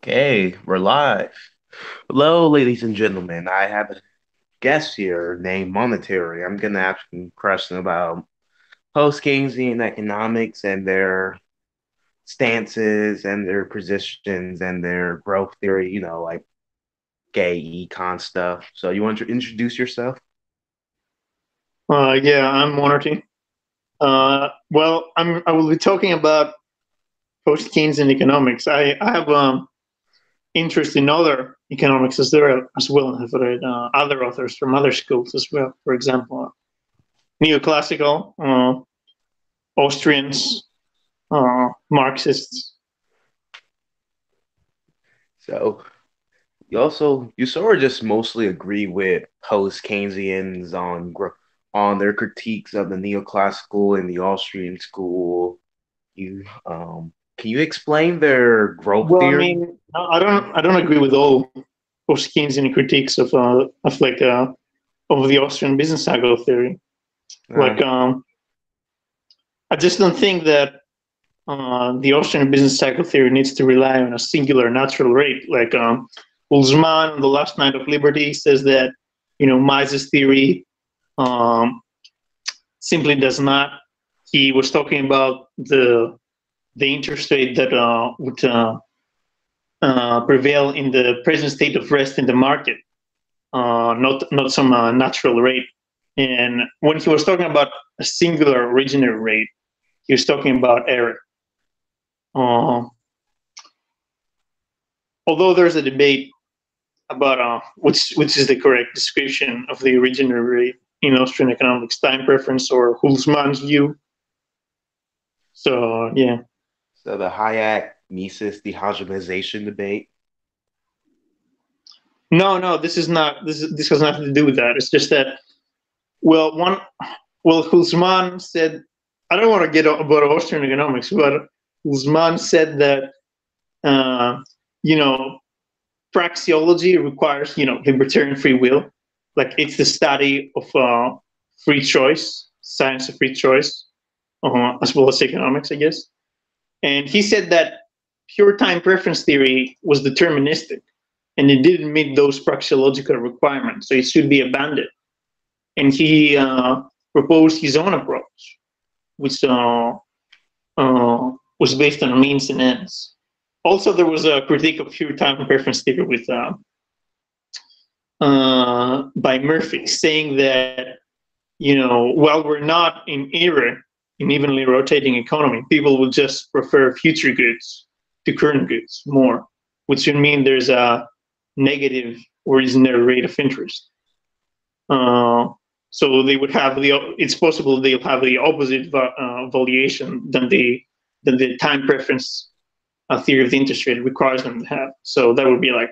Okay, we're live. Hello, ladies and gentlemen. I have a guest here named Monetary. I'm gonna ask him a question about post-Keynesian economics and their stances and their positions and their growth theory, like gay econ stuff. So you want to introduce yourself? Yeah, I'm Monarchy. I will be talking about post Keynesian economics. I have interest in other economics as well. I've read other authors from other schools as well. For example, neoclassical, Austrians, Marxists. So you sort of just mostly agree with post-Keynesians on their critiques of the neoclassical and the Austrian school. You can you explain their growth Well, I theory? mean, I don't agree with all post Keynesian critiques of the Austrian business cycle theory. Uh, Like, I just don't think that the Austrian business cycle theory needs to rely on a singular natural rate. Like Boltzmann on The Last Night of Liberty says that, Mises' theory um, simply does not. He was talking about the interest rate that would prevail in the present state of rest in the market, not some natural rate. And when he was talking about a singular originary rate, he was talking about error. Uh, Although there's a debate about which is the correct description of the originary rate in Austrian economics, time preference or Hulsmann's view. So yeah, so the Hayek Mises dehomogenization debate. no, this has nothing to do with that. It's just that well, one well, Hulsmann said I don't want to get about Austrian economics, but Hulsmann said that uh, you know praxeology requires libertarian free will, like it's the study of free choice, science of free choice, as well as economics, I guess. And he said that pure time preference theory was deterministic and it didn't meet those praxeological requirements, so it should be abandoned. And he proposed his own approach, which was based on means and ends. Also, there was a critique of pure time preference theory by Murphy, saying that while we're not in era in evenly rotating economy, people will just prefer future goods to current goods more, which would mean there's a negative original rate of interest. Uh, so they would have it's possible they'll have the opposite valuation than the time preference theory of the interest rate requires them to have. So that would be like,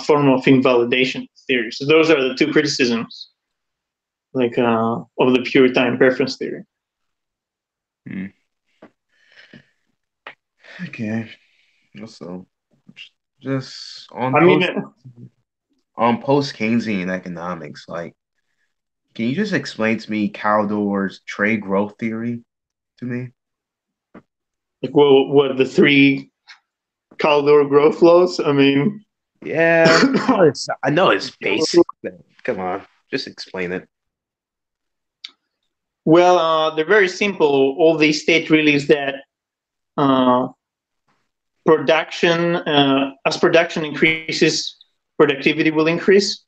form of invalidation theory. So those are the two criticisms, like of the pure time preference theory. Hmm. Okay. So just I mean, on post Keynesian economics, like can you just explain to me Caldor's trade growth theory to me? like what the three Caldor growth laws. I mean, Yeah, I know it's basic, but come on, just explain it. well, they're very simple. All they state really is that uh, as production increases, productivity will increase.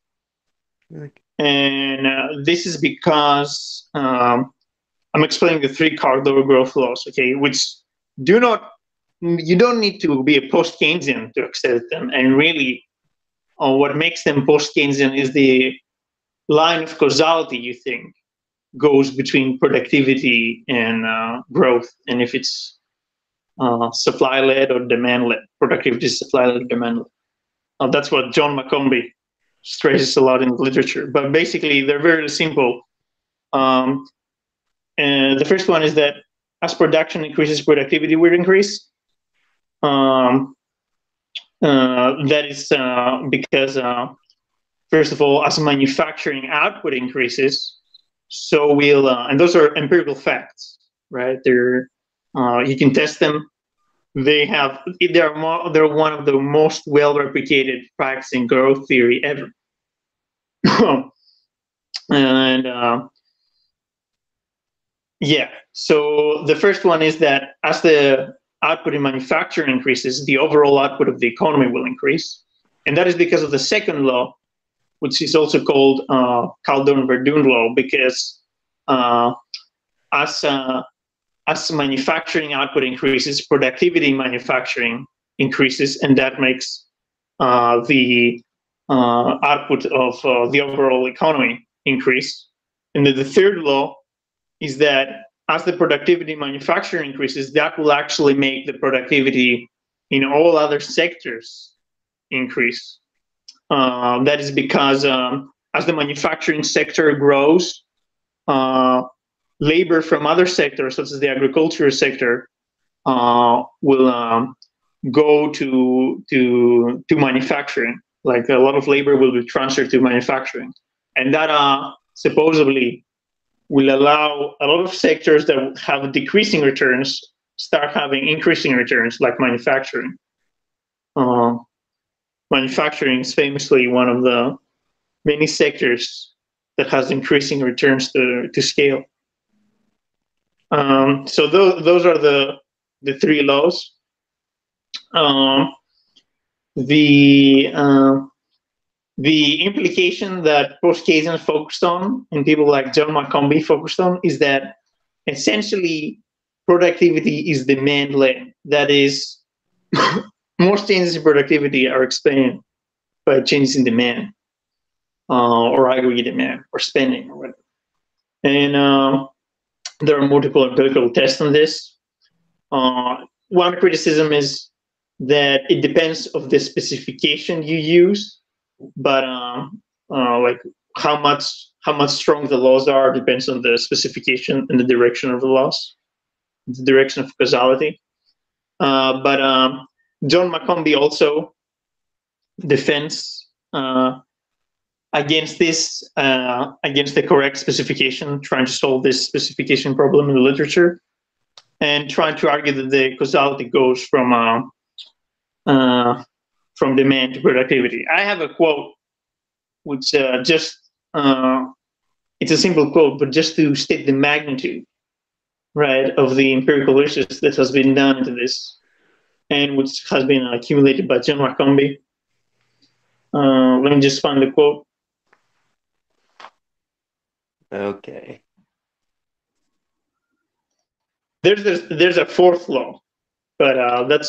Like, And this is because I'm explaining the three Caldor growth laws, okay, which do not, you don't need to be a post Keynesian to accept them. And really, what makes them post Keynesian is the line of causality you think goes between productivity and growth, and if it's supply led or demand led, productivity is supply led, demand led. That's what John McCombie stresses a lot in the literature. But basically, they're very simple. Um, and the first one is that as production increases, productivity will increase. Um, that is because, first of all, as manufacturing output increases, so will, and those are empirical facts, right? They're you can test them. they're one of the most well replicated facts in growth theory ever. And yeah, so the first one is that as the output in manufacturing increases, the overall output of the economy will increase, and that is because of the second law, which is also called Kaldor-Verdun law, because uh, as manufacturing output increases, productivity in manufacturing increases, and that makes the output of the overall economy increase. And then the third law is that as the productivity in manufacturing increases, that will actually make the productivity in all other sectors increase. That is because as the manufacturing sector grows, labor from other sectors, such as the agricultural sector, will go to manufacturing. Like a lot of labor will be transferred to manufacturing, and that supposedly will allow a lot of sectors that have decreasing returns start having increasing returns, like manufacturing. Uh, Manufacturing is famously one of the many sectors that has increasing returns to scale. So those are the three laws. Um, the the implication that post-Keynesians focused on, and people like John McCombie focused on, is that essentially productivity is demand-led. That is, most changes in productivity are explained by changes in demand, or aggregate demand, or spending, or whatever. And there are multiple empirical tests on this. One criticism is that it depends of the specification you use, but like how much strong the laws are depends on the specification and the direction of the laws, the direction of causality. But John McCombie also defends against this, against the correct specification, trying to solve this specification problem in the literature, and trying to argue that the causality goes from demand to productivity. I have a quote which it's a simple quote, but just to state the magnitude, right, of the empirical research that has been done into this, and which has been accumulated by John McCombie. Let me just find the quote. Okay. There's a fourth law, but that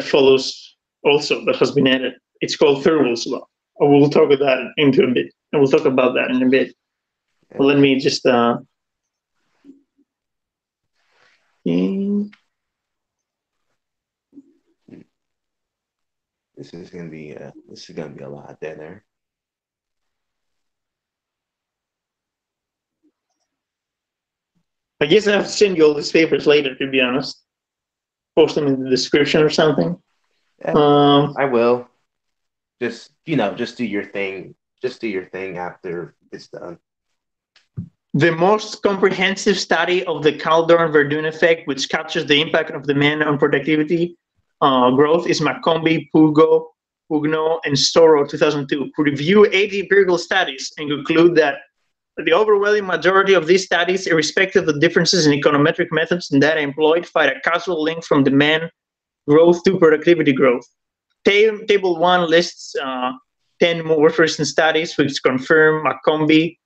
follows also, that has been added. It's called Thurwell's law. We'll talk about that into a bit, and we'll talk about that in a bit. Okay. Well, let me just This is gonna be a lot dead there. I guess I have to send you all these papers later, to be honest. Post them in the description or something. Yeah, I will. Just just do your thing. Just do your thing after it's done. The most comprehensive study of the Kaldor-Verdun effect, which captures the impact of demand on productivity growth, is McCombie, Pugno, and Storo 2002, who review 80 empirical studies and conclude that the overwhelming majority of these studies, irrespective of differences in econometric methods and data employed, find a causal link from demand growth to productivity growth. Table 1 lists 10 more recent studies which confirm McCombie's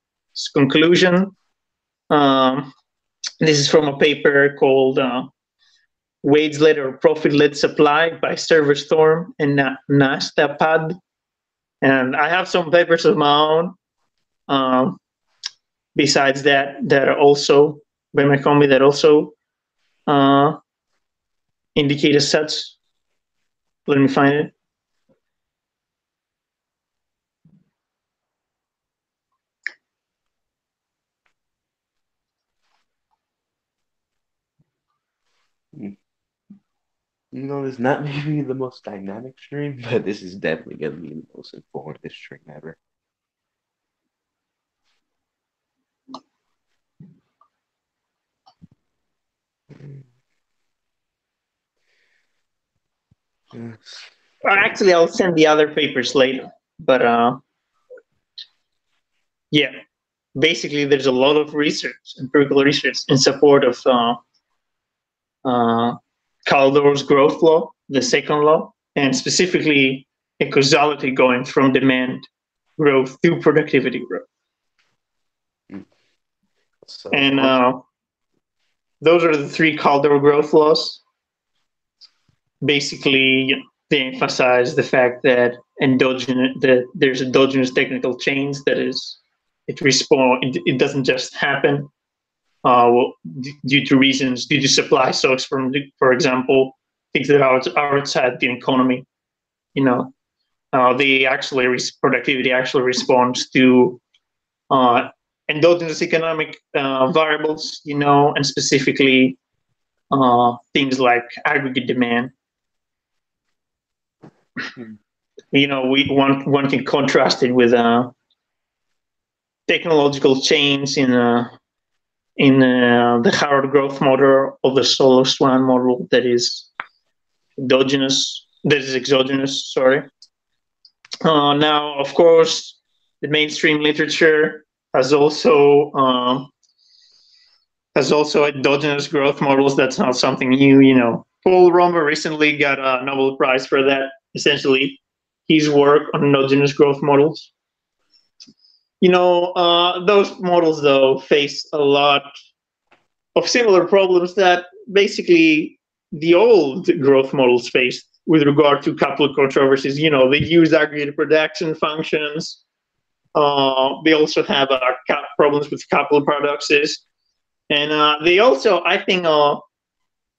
conclusion. This is from a paper called Wage-Led or Profit-Led Supply by Server-Storm and Nastapad. And I have some papers of my own besides that are also by McCombie that also indicate as such. Let me find it. It's not maybe the most dynamic stream, but this is definitely gonna be the most informative stream ever. Yes. Actually, I'll send the other papers later. But yeah, basically, there's a lot of research, empirical research, in support of Kaldor's growth law, the second law, and specifically a causality going from demand growth to productivity growth. So And those are the three Kaldor growth laws. Basically, they emphasize the fact that there's endogenous technical change that is it doesn't just happen due to reasons, due to supply shocks, for example, things that are outside the economy. They actually productivity actually responds to endogenous economic variables, and specifically things like aggregate demand. We one can contrast it with technological change in the Harvard growth model of the Solo Swan model that is exogenous. Sorry. Now, of course, the mainstream literature has also endogenous growth models. That's not something new. Paul Romer recently got a Nobel Prize for that. Essentially, his work on endogenous growth models. Those models, though, face a lot of similar problems that basically the old growth models faced with regard to a couple of controversies. They use aggregate production functions. They also have problems with coupled paradoxes. And they also, I think,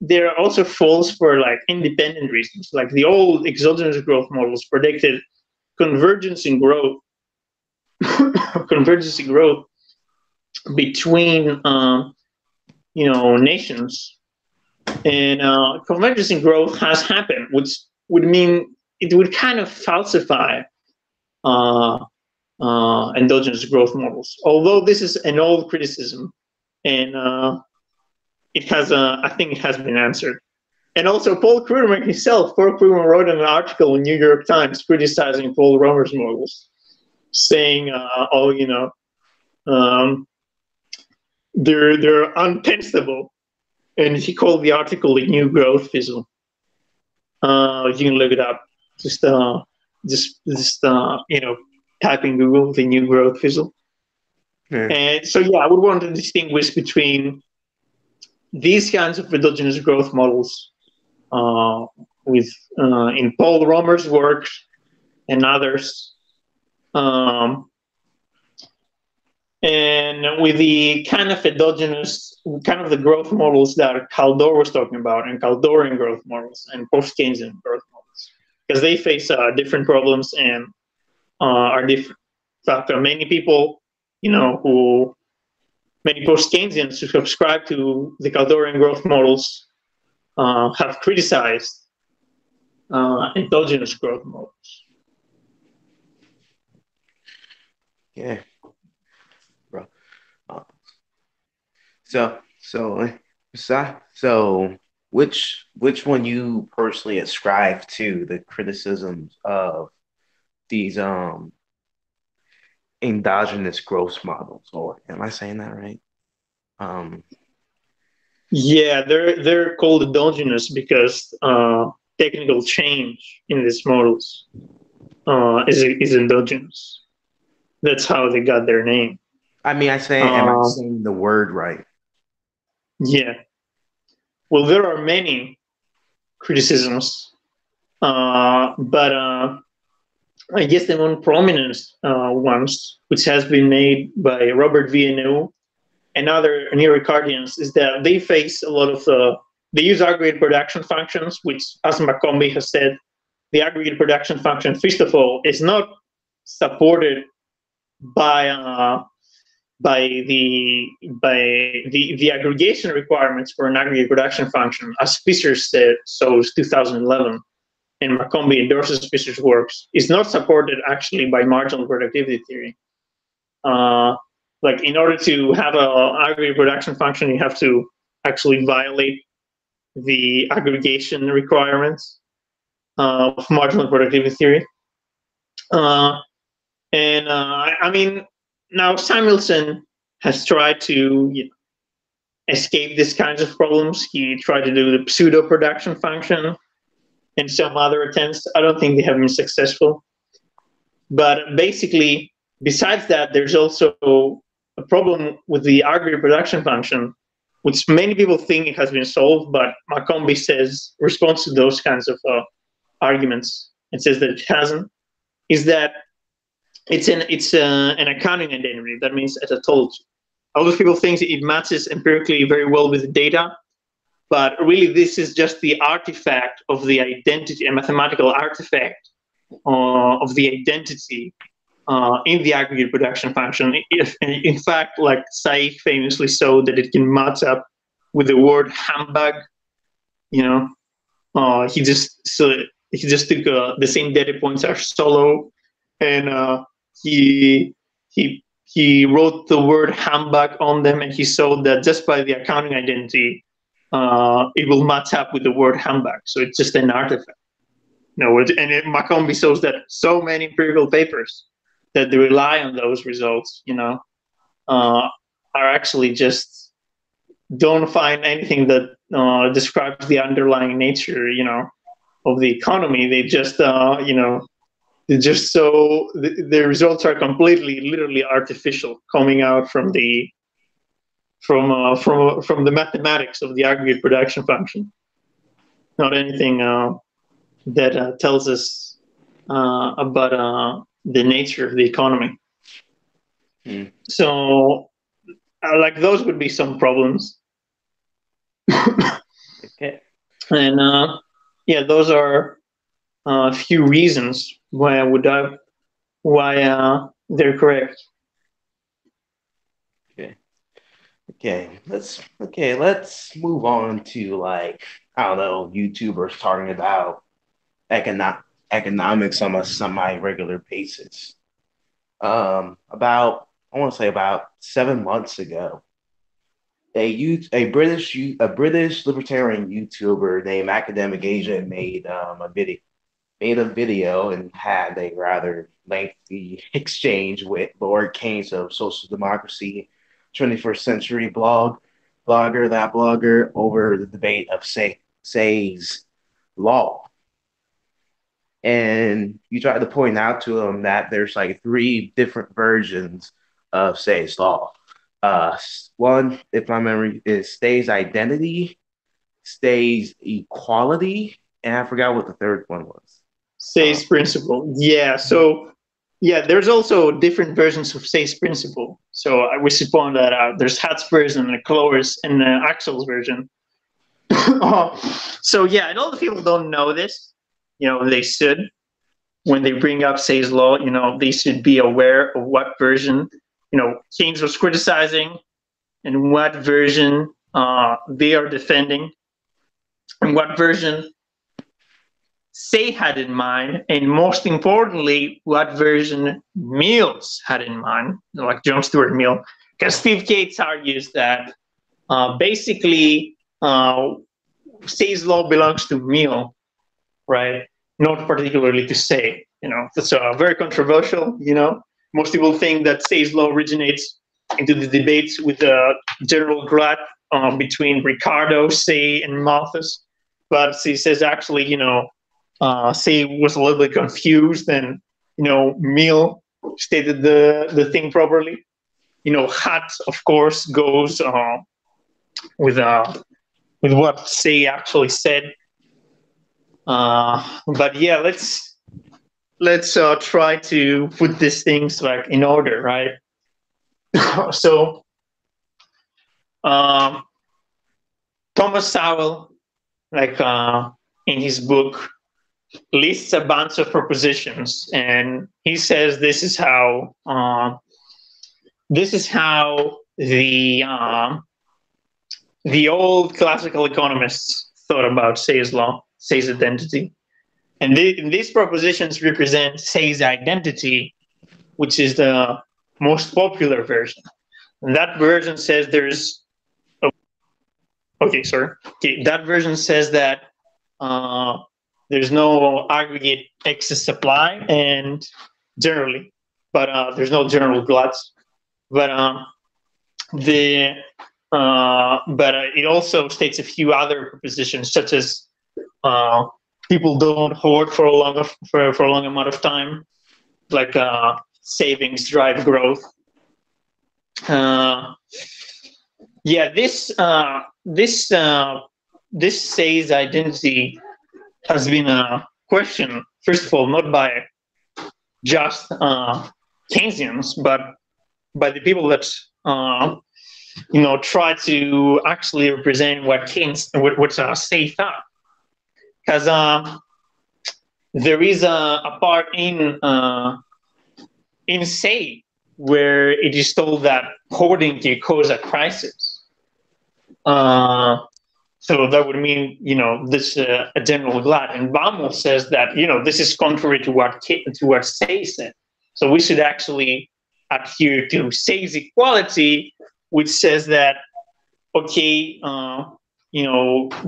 they're also false for independent reasons. Like the old exogenous growth models predicted convergence in growth between nations, and convergence in growth has happened, which would mean it would kind of falsify endogenous growth models. Although this is an old criticism, and I think it has been answered. And also, Paul Krugman himself, wrote an article in New York Times criticizing Paul Romer's models, saying, they're untestable, and he called the article "The New Growth Fizzle." You can look it up. Just type in Google "The New Growth Fizzle." Yeah. And so, I would want to distinguish between these kinds of endogenous growth models in Paul Romer's work and others, and with the kind of the growth models that Kaldor was talking about, and Kaldorian growth models and post-Keynesian growth models, because they face different problems and are different. In fact, many people, many post-Keynesians who subscribe to the Kaldorian growth models have criticized endogenous growth models. Yeah, bro. So, which one you personally ascribe to the criticisms of these endogenous growth models? Or am I saying that right? Yeah, they're called endogenous because technical change in these models is endogenous. That's how they got their name. I mean, am I saying the word right? Yeah. Well, there are many criticisms, but I guess the most prominent ones, which has been made by Robert Villeneuve and other neo-Ricardians, is that they face a lot of they use aggregate production functions, which, as McCombie has said, the aggregate production function, first of all, is not supported by the aggregation requirements for an aggregate production function, as Fisher said, so it's 2011, and McCombie endorses Fisher's works, is not supported actually by marginal productivity theory. In order to have an aggregate production function, you have to actually violate the aggregation requirements. of marginal productivity theory. I mean, now Samuelson has tried to escape these kinds of problems. He tried to do the pseudo production function and some other attempts. I don't think they have been successful. But basically, besides that, there's also a problem with the aggregate production function, which many people think it has been solved, but Macombi says, responds to those kinds of arguments and says that it hasn't, is that it's an accounting identity. That means, as I told you, a lot of people think it matches empirically very well with the data, but really this is just the artifact of the identity, a mathematical artifact of the identity in the aggregate production function. In fact, like Saik famously showed that it can match up with the word humbug. He just took the same data points as Solow, and he wrote the word humbug on them, and he showed that just by the accounting identity, it will match up with the word humbug. So it's just an artifact. Macombi shows that so many empirical papers that they rely on those results, are actually just don't find anything that describes the underlying nature, of the economy. They just, the results are completely, literally artificial, coming out from the mathematics of the aggregate production function, not anything that tells us about the nature of the economy. So, like, those would be some problems. Okay. And those are a few reasons why they're correct. Let's move on to, like, I don't know, YouTubers talking about economics on a semi-regular basis. I want to say about 7 months ago, a British libertarian YouTuber named Academic Agent made a video and had a rather lengthy exchange with Lord Keynes of Social Democracy, 21st Century blogger over the debate of Say's law. And you try to point out to him that there's like 3 different versions of Say's law. One, if my memory is Say's identity, Say's equality, and I forgot what the third one was. Say's principle. Yeah. So, there's also different versions of Say's principle. So we should point that out. There's Hat's version, and Clower's, and Axel's version. And all the people don't know this. They should. When they bring up Say's law, they should be aware of what version, Keynes was criticizing and what version they are defending and what version Say had in mind, and most importantly, what version Mills had in mind, like John Stuart Mill. Because Steve Cates argues that basically Say's law belongs to Mill, right? Not particularly to Say. That's very controversial. Most people think that Say's law originates into the debates with General Grat between Ricardo, Say, and Malthus. But he says actually, Say was a little bit confused, and Mill stated the thing properly. Hat, of course, goes with what Say actually said. But let's try to put these things like in order, right? So Thomas Sowell, like in his book, lists a bunch of propositions, and he says this is how the old classical economists thought about Say's law, Say's identity. And these propositions represent Say's identity, which is the most popular version. And that version says that version says that there's no aggregate excess supply, and generally, but there's no general gluts. But it also states a few other propositions, such as people don't hoard for a long amount of time, like savings drive growth. This says identity has been questioned, first of all, not by just Keynesians, but by the people that try to actually represent what Say thought. Because there is a part in Say where it is told that hoarding can cause a crisis. So that would mean, this a general glut. And Baumol says that, this is contrary to what Say said. So we should actually adhere to Say's equality, which says that, okay,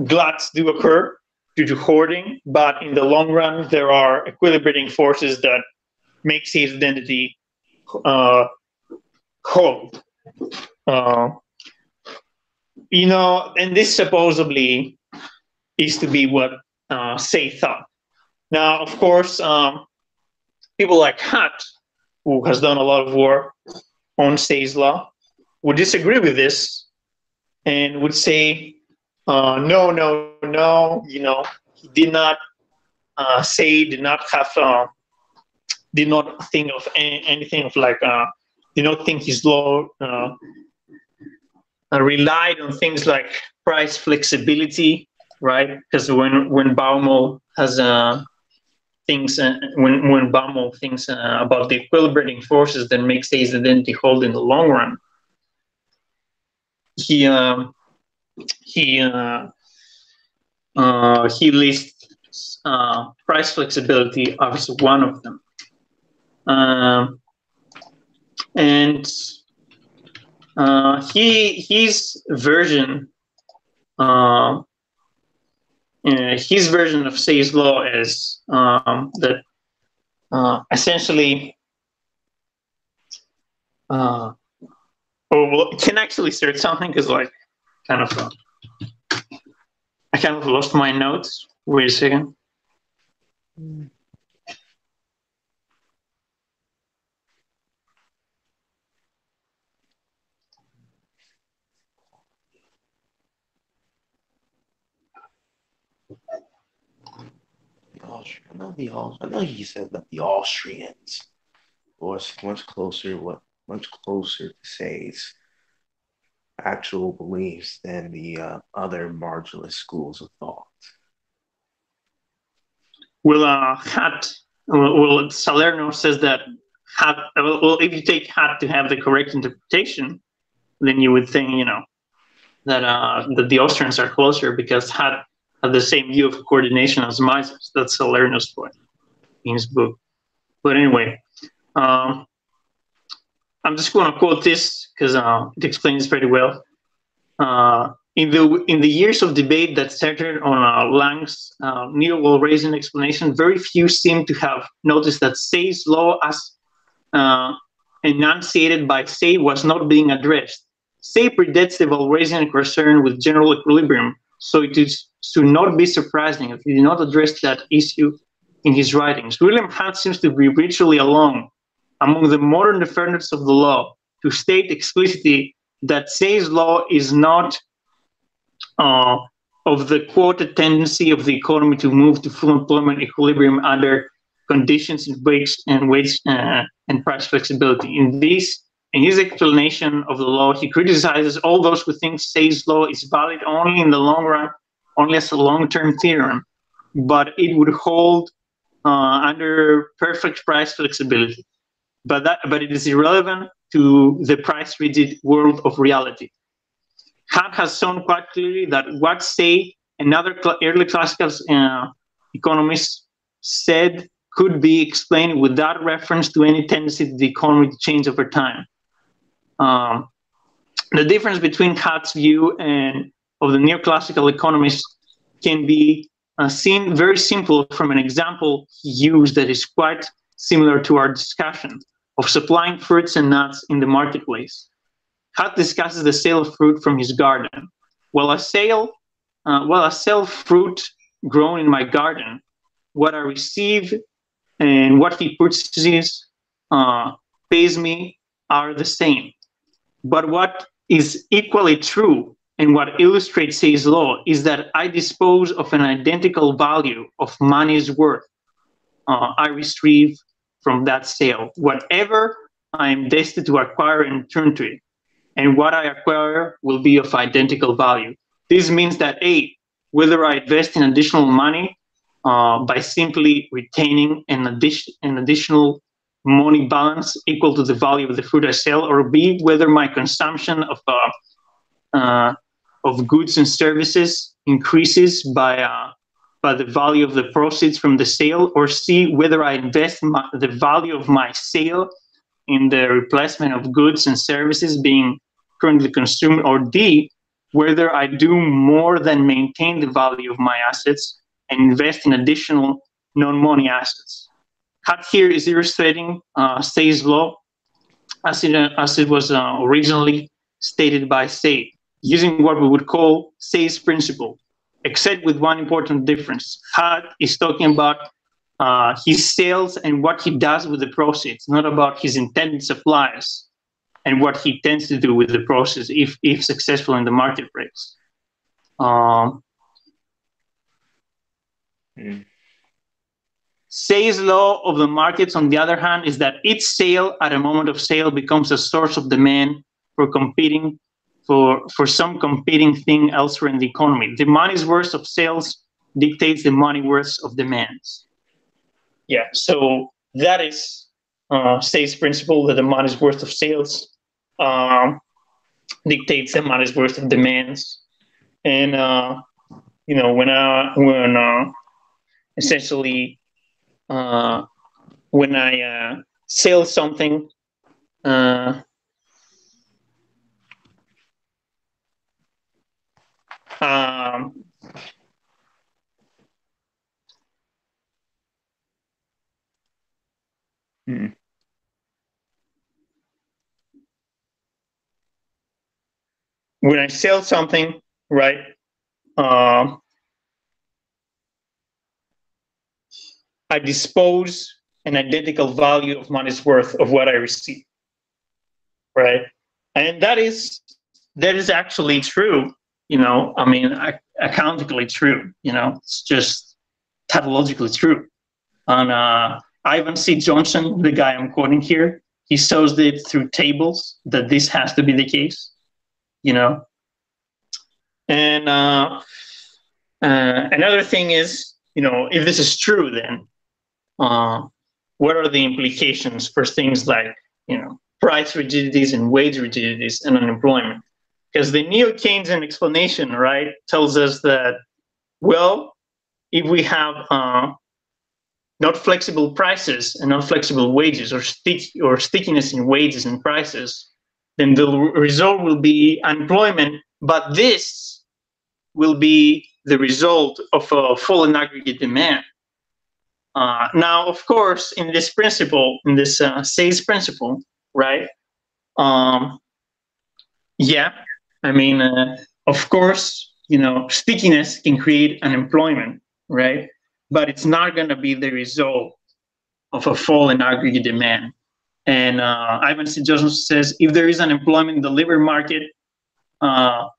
gluts do occur due to hoarding, but in the long run, there are equilibrating forces that make Say's identity hold. And this supposedly is to be what Say thought. Now, of course, people like Hutt, who has done a lot of work on Say's law, would disagree with this and would say, no, he did not Say did not have, did not think of anything of like, did not think his law relied on things like price flexibility, right? Because when Baumol has thinks when Baumol thinks about the equilibrating forces that make Say's identity hold in the long run, he lists price flexibility as one of them, and his version of Say's law is that essentially. Can I actually start something? Because I kind of lost my notes. Wait a second. I know he said that the Austrians was much closer to Say's actual beliefs than the other marginalist schools of thought. Salerno says that if you take Hutt to have the correct interpretation, then you would think, that the Austrians are closer because Hutt had the same view of coordination as Mises. That's Salerno's point in his book. But anyway, I'm just going to quote this because it explains pretty well. In the years of debate that centered on Lang's neo-Walrasian explanation, very few seem to have noticed that Say's law, as enunciated by Say, was not being addressed. Say predates the Walrasian concern with general equilibrium, so it should not be surprising if he did not address that issue in his writings. William Hutt seems to be virtually alone among the modern defenders of the law to state explicitly that Say's law is not of the quoted tendency of the economy to move to full employment equilibrium under conditions in wage and price flexibility. In his explanation of the law, he criticizes all those who think Say's law is valid only in the long run, only as a long-term theorem, but it would hold under perfect price flexibility. But it is irrelevant to the price-rigid world of reality. Hutt has shown quite clearly that what Say and other early classical economists said could be explained without reference to any tendency of the economy to change over time. The difference between Hutt's view and of the neoclassical economists can be seen very simple from an example he used that is quite similar to our discussion of supplying fruits and nuts in the marketplace. Hutt discusses the sale of fruit from his garden. While I sell fruit grown in my garden, what I receive and what he purchases pays me are the same. But what is equally true and what illustrates Say's law is that I dispose of an identical value of money's worth I receive from that sale, whatever I am destined to acquire and return to it. And what I acquire will be of identical value. This means that whether I invest in additional money by simply retaining an additional money balance equal to the value of the fruit I sell, or B, whether my consumption of goods and services increases by the value of the proceeds from the sale, or C, whether I invest the value of my sale in the replacement of goods and services being currently consumed, or D, whether I do more than maintain the value of my assets and invest in additional non-money assets. Hutt here is illustrating Say's law as it was originally stated by Say, using what we would call Say's principle, except with one important difference. Hutt is talking about his sales and what he does with the proceeds, not about his intended suppliers and what he tends to do with the proceeds if successful in the marketplace. Say's law of the markets, on the other hand, is that each sale at a moment of sale becomes a source of demand for competing for some competing thing elsewhere in the economy. The money's worth of sales dictates the money worth of demands. Yeah, so that is Say's principle, that the money's worth of sales dictates the money's worth of demands. And when essentially when I sell something, when I sell something, right? I dispose an identical value of money's worth of what I receive, right? And that is actually true. I mean, accountically true. It's just tautologically true. And Ivan C. Johnson, the guy I'm quoting here, he shows it through tables that this has to be the case. And another thing is, if this is true, then what are the implications for things like, price rigidities and wage rigidities and unemployment? Because the neo-Keynesian explanation, right, tells us that, well, if we have not flexible prices and not flexible wages, or stickiness in wages and prices, then the result will be unemployment. But this will be the result of a fall in aggregate demand. Now, of course, in this principle, in this Say's principle, right? Yeah, I mean, of course, stickiness can create unemployment, right? But it's not going to be the result of a fall in aggregate demand. And Ivan C. Johnson says, if there is unemployment in the labor market, there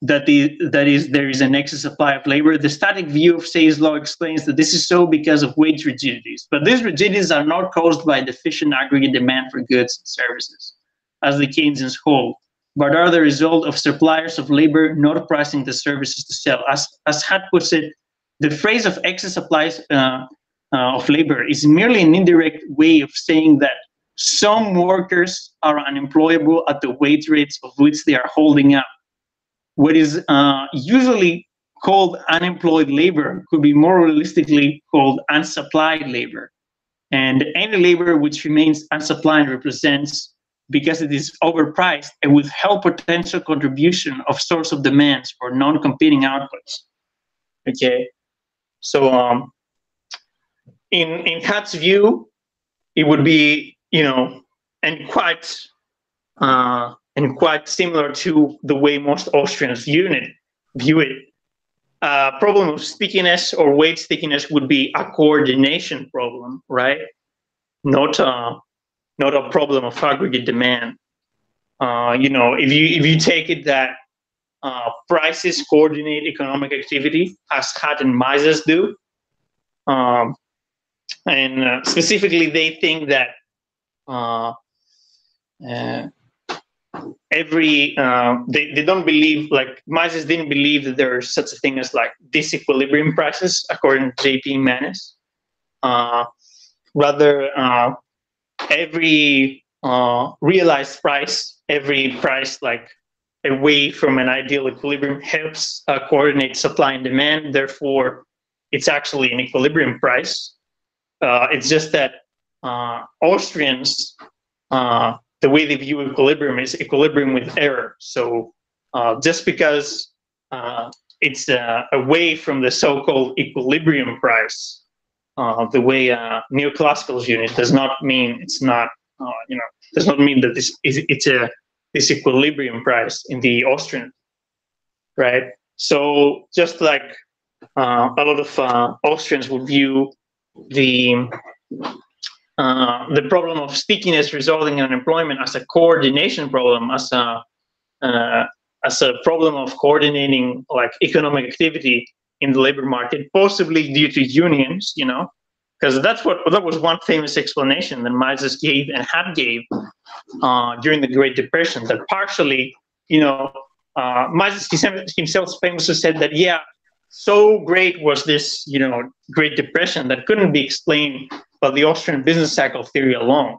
is an excess supply of labor. The static view of Say's law explains that this is so because of wage rigidities. But these rigidities are not caused by deficient aggregate demand for goods and services, as the Keynesians hold, but are the result of suppliers of labor not pricing the services to sell. As Hutt puts it, the phrase of excess supplies of labor is merely an indirect way of saying that some workers are unemployable at the wage rates of which they are holding up. What is usually called unemployed labor could be more realistically called unsupplied labor. And any labor which remains unsupplied represents, because it is overpriced, a withheld potential contribution of source of demands for non-competing outputs. Okay. So in Hart's view, it would be, and quite similar to the way most Austrians view it. Problem of stickiness or weight stickiness would be a coordination problem, right? Not a problem of aggregate demand. If you take it that prices coordinate economic activity, as Hart and Mises do, and specifically they think that they don't believe, like Mises didn't believe that there's such a thing as like disequilibrium prices, according to J.P. Manus. Rather, every realized price, every price like away from an ideal equilibrium helps coordinate supply and demand. Therefore, it's actually an equilibrium price. It's just that Austrians, the way they view equilibrium is equilibrium with error. So just because it's away from the so-called equilibrium price, the way neoclassicals view it, does not mean it's not, does not mean that it's a disequilibrium price in the Austrian, right? So just like a lot of Austrians would view the problem of stickiness resulting in unemployment as a coordination problem, as a problem of coordinating like economic activity in the labor market, possibly due to unions, because that was one famous explanation that Mises gave and Hart gave during the Great Depression. That partially, Mises himself famously said that, yeah, so great was this, Great Depression that couldn't be explained by the Austrian business cycle theory alone,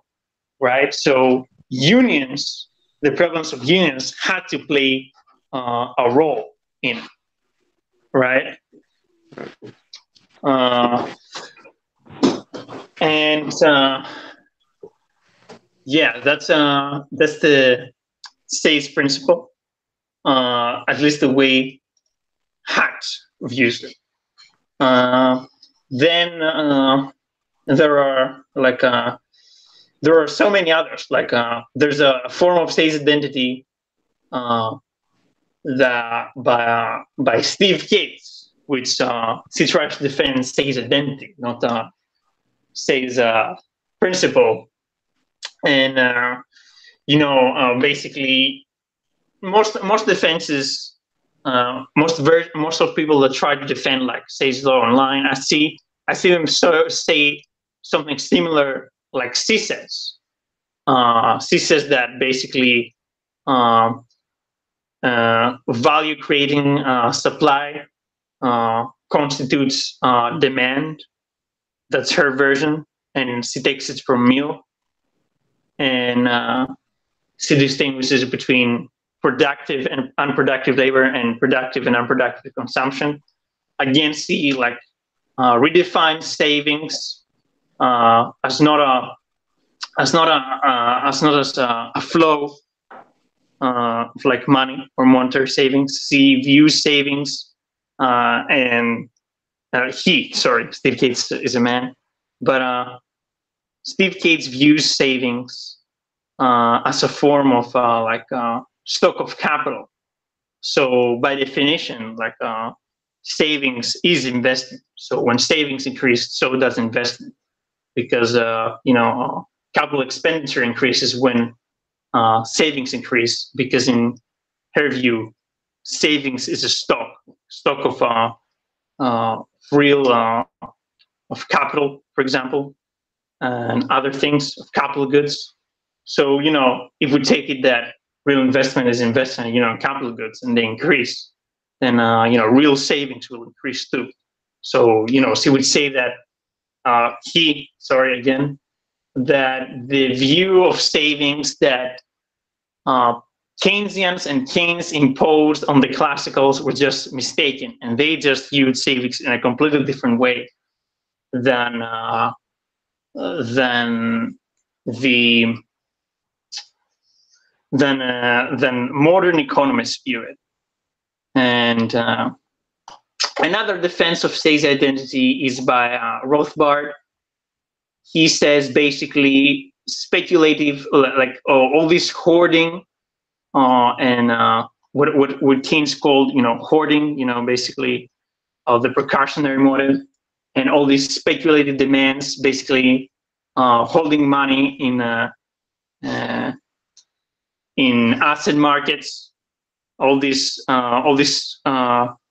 right? So unions, the prevalence of unions, had to play a role in it, right? Yeah, that's the Say's principle, at least the way Hart views it. Then there are so many others. Like there's a form of Say's identity that by Steve Gates, which he tries to defend Say's identity, not Say's principle. And basically, most defenses, most of people that try to defend like Say's law online, I see them say something similar, like Say says. Say says that basically value creating supply constitutes demand. That's her version, and she takes it from Mill, and she distinguishes between productive and unproductive labor and productive and unproductive consumption. Again, she redefines savings as not as a flow of like money or monetary savings. She views savings Steve Gates is a man, but Steve Gates views savings as a form of stock of capital. So by definition, savings is investment. So when savings increase, so does investment, because capital expenditure increases when savings increase, because in her view, savings is a stock of real of capital, for example, and other things of capital goods. So if we take it that real investment is investment, in capital goods, and they increase, then real savings will increase too. So she would say that that the view of savings that Keynesians and Keynes imposed on the classicals were just mistaken, and they just viewed savings in a completely different way than modern economists view it. And Another defense of Say's identity is by Rothbard. He says basically speculative, like all this hoarding and what Keynes called, hoarding, basically the precautionary motive, and all these speculative demands, basically holding money in asset markets, all these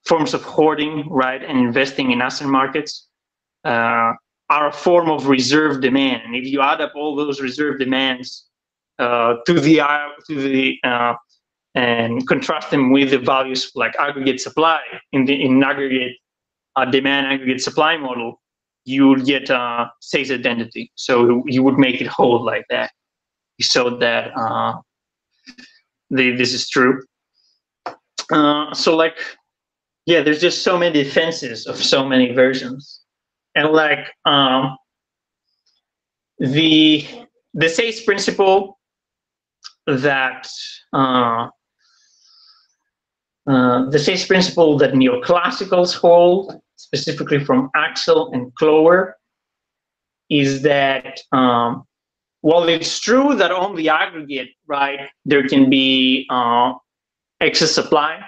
forms of hoarding, right, and investing in asset markets are a form of reserve demand. And if you add up all those reserve demands and contrast them with the values like aggregate supply in aggregate demand aggregate supply model, you would get Say's identity. So you would make it whole like that. He showed that this is true. So like, yeah, there's just so many defenses of so many versions, and like the Say's principle that the Say's principle that neoclassicals hold, specifically from Axel and Clower, is that while it's true that on the aggregate, right, there can be excess supply,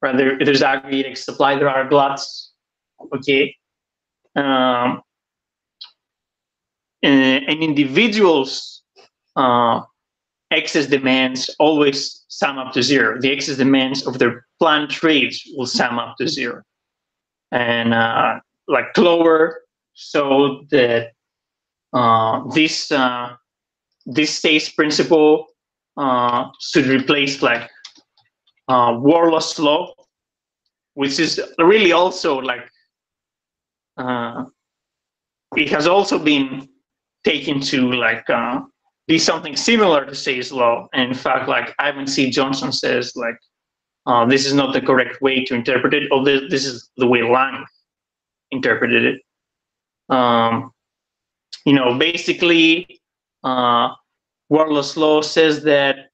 right? There's aggregate excess supply, there are gluts, okay? And individuals' excess demands always sum up to zero. The excess demands of their planned trades will sum up to zero. And like Clower showed that this Say's principle should replace like Worlow's law, which is really also like it has also been taken to like be something similar to Say's law. And in fact, like Ivan C. Johnson says, like this is not the correct way to interpret it, or this is the way Lang interpreted it. Basically, Worlow's law says that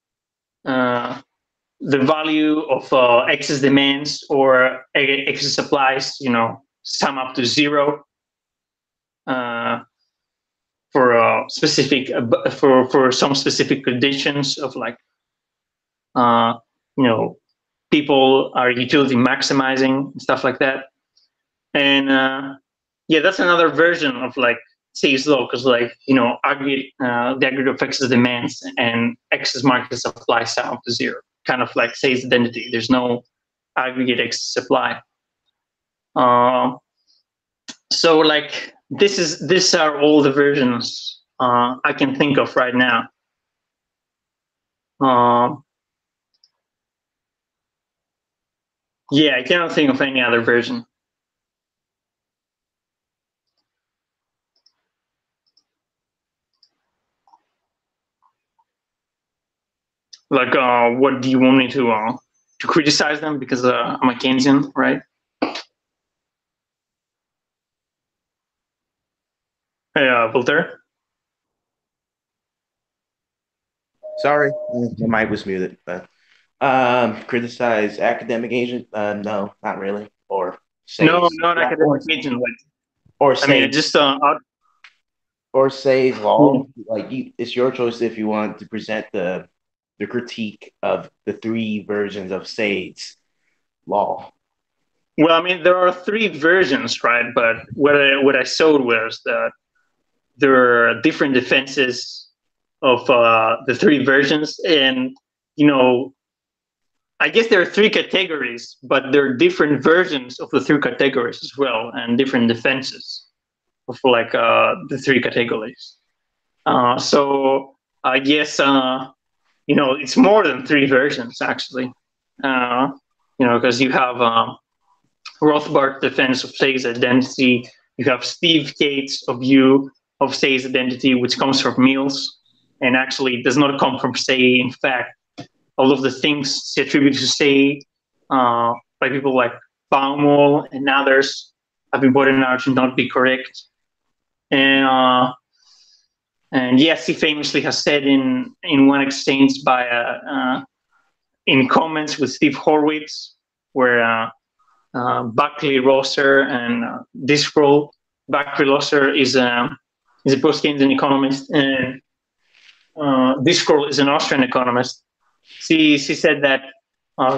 the value of excess demands or excess supplies, sum up to zero for a specific for some specific conditions of like people are utility maximizing and stuff like that. And yeah, that's another version of like Say's law, because like the aggregate of excess demands and excess market supply sum up to zero, kind of like Say's identity. There's no aggregate excess supply. So like these are all the versions I can think of right now. Yeah, I cannot think of any other version. Like, what do you want me to criticize them because I'm a Keynesian, right? Hey, Voltaire. Sorry, my mic was muted. But criticize academic agent? No, not really. Or say no, not academic agent. Like, or say, I mean, just or say law. Like it's your choice if you want to present the critique of the three versions of Say's law. Well, I mean, there are three versions, right? But what I showed was that there are different defenses of the three versions, and I guess there are three categories, but there are different versions of the three categories as well, and different defenses of like the three categories. So I guess it's more than three versions actually. Because you have Rothbard's defense of Say's identity, you have Steve Cates' view of Say's identity, which comes from Mills, and actually does not come from Say. In fact, all of the things attributed to Say by people like Baumol and others have been pointed out to not be correct. And yes, he famously has said in one exchange by in comments with Steve Horwitz, where Buckley-Rosser and this role. Buckley-Rosser is a post-Keynesian economist, and this girl is an Austrian economist. She said that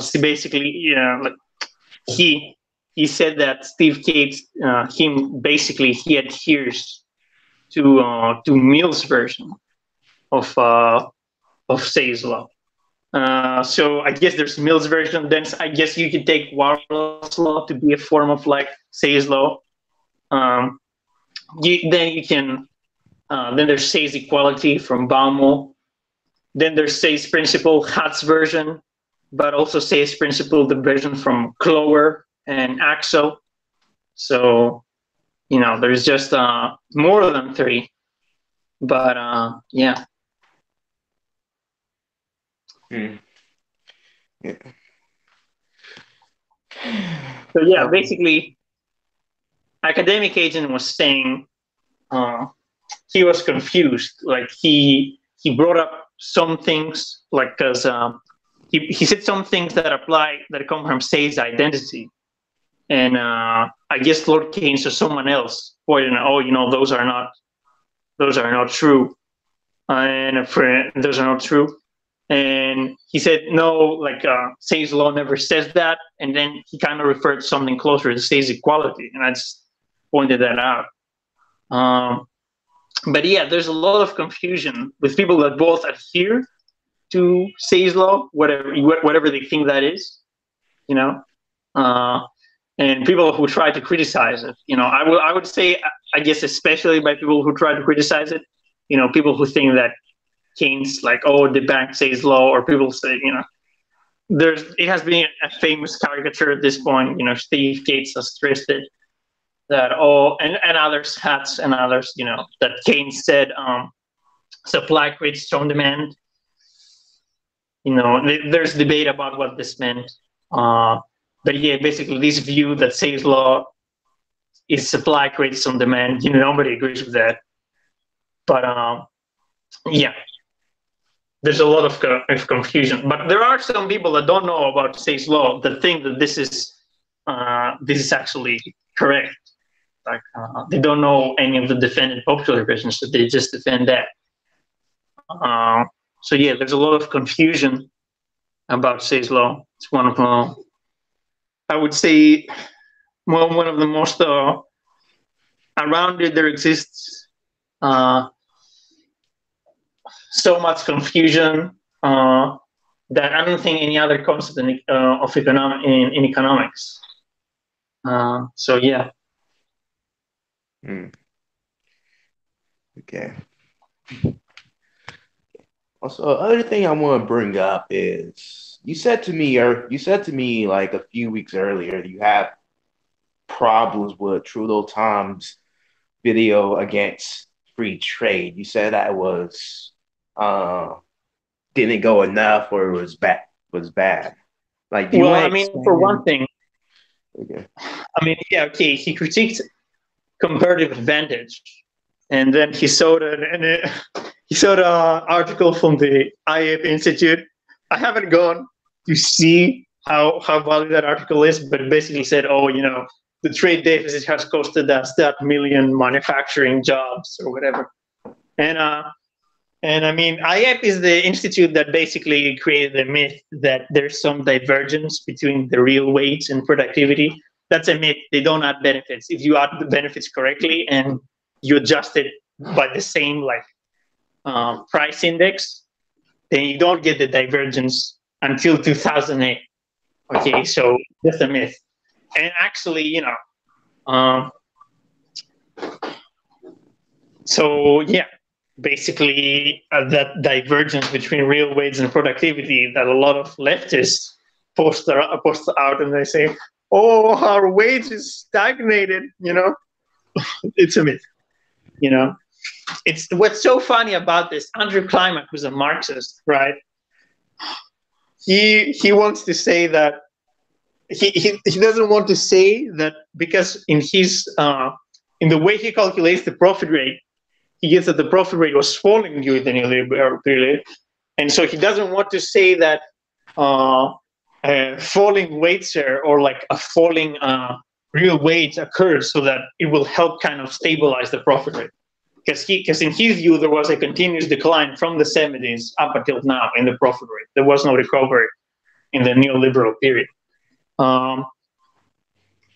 she basically, like he said that Steve Gates, he adheres to Mill's version of Say's law. So I guess there's Mill's version. Then I guess you could take Warlow's law to be a form of like Say's law. Then there's Say's equality from Baumol. Then there's Say's principle, Hatt's version, but also Say's principle, the version from Clower and Axel. So, there's just more than 3. But yeah. Yeah. So yeah, basically, Academic Agent was saying he was confused. Like he brought up some things, like because he said some things that come from Say's identity, and I guess Lord Keynes or someone else pointed out, those are not true, and those are not true. And he said, no, like Say's law never says that. And then he kind of referred to something closer to Say's equality. And I just pointed that out. But yeah, there's a lot of confusion with people that both adhere to Say's law, whatever they think that is, and people who try to criticize it. I would say, I guess, especially by people who try to criticize it, people who think that Keynes, like, the bank Say's law, or people say, it has been a famous caricature at this point. Steve Gates has stressed it that and others, Hatch and others, that Keynes said supply creates strong demand. There's debate about what this meant, but yeah, basically this view that Say's law is supply creates strong demand. Nobody agrees with that, but yeah. There's a lot of confusion, but there are some people that don't know about Say's law that think that this is actually correct. Like they don't know any of the defended popular versions, so they just defend that. So yeah, there's a lot of confusion about Say's law. It's one of I would say, one of the most around it. There exists so much confusion that I don't think any other concept in economics. So yeah. Okay. Also, other thing I want to bring up is you said to me like a few weeks earlier you have problems with Trudeau Tom's video against free trade. You said that was didn't go enough, or it was bad. Like, do you I mean, for one thing, okay. I mean, yeah, okay, he critiqued comparative advantage, and then he saw an article from the IAP Institute. I haven't gone to see how valid that article is, but it basically said, the trade deficit has costed us that million manufacturing jobs or whatever. And I mean, IAP is the institute that basically created the myth that there's some divergence between the real wage and productivity. That's a myth. They don't add benefits. If you add the benefits correctly and you adjust it by the same price index, then you don't get the divergence until 2008. Okay, so that's a myth. And actually, so yeah, basically that divergence between real wage and productivity that a lot of leftists post out, and they say, our wage is stagnated, it's a myth. It's what's so funny about this. Andrew Klimak, who's a Marxist, right? He wants to say that he doesn't want to say that, because in his in the way he calculates the profit rate, he gets that the profit rate was falling during the neoliberal period, and so he doesn't want to say that falling wage share or like a falling real wage occurs so that it will help kind of stabilize the profit rate. Because in his view, there was a continuous decline from the 70s up until now in the profit rate. There was no recovery in the neoliberal period.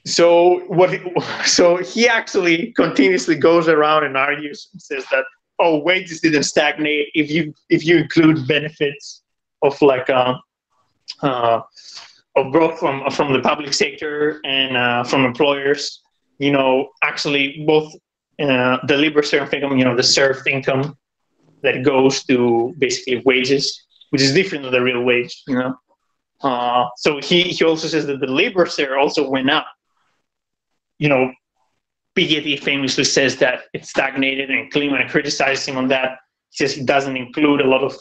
So he actually continuously goes around and argues and says that wages didn't stagnate if you include benefits of like of growth from the public sector and from employers. Actually both the labor served income, the served income that goes to basically wages, which is different than the real wage. So he also says that the labor share also went up. Piketty famously says that it stagnated, and Kliman criticizes him on that. He says it doesn't include a lot of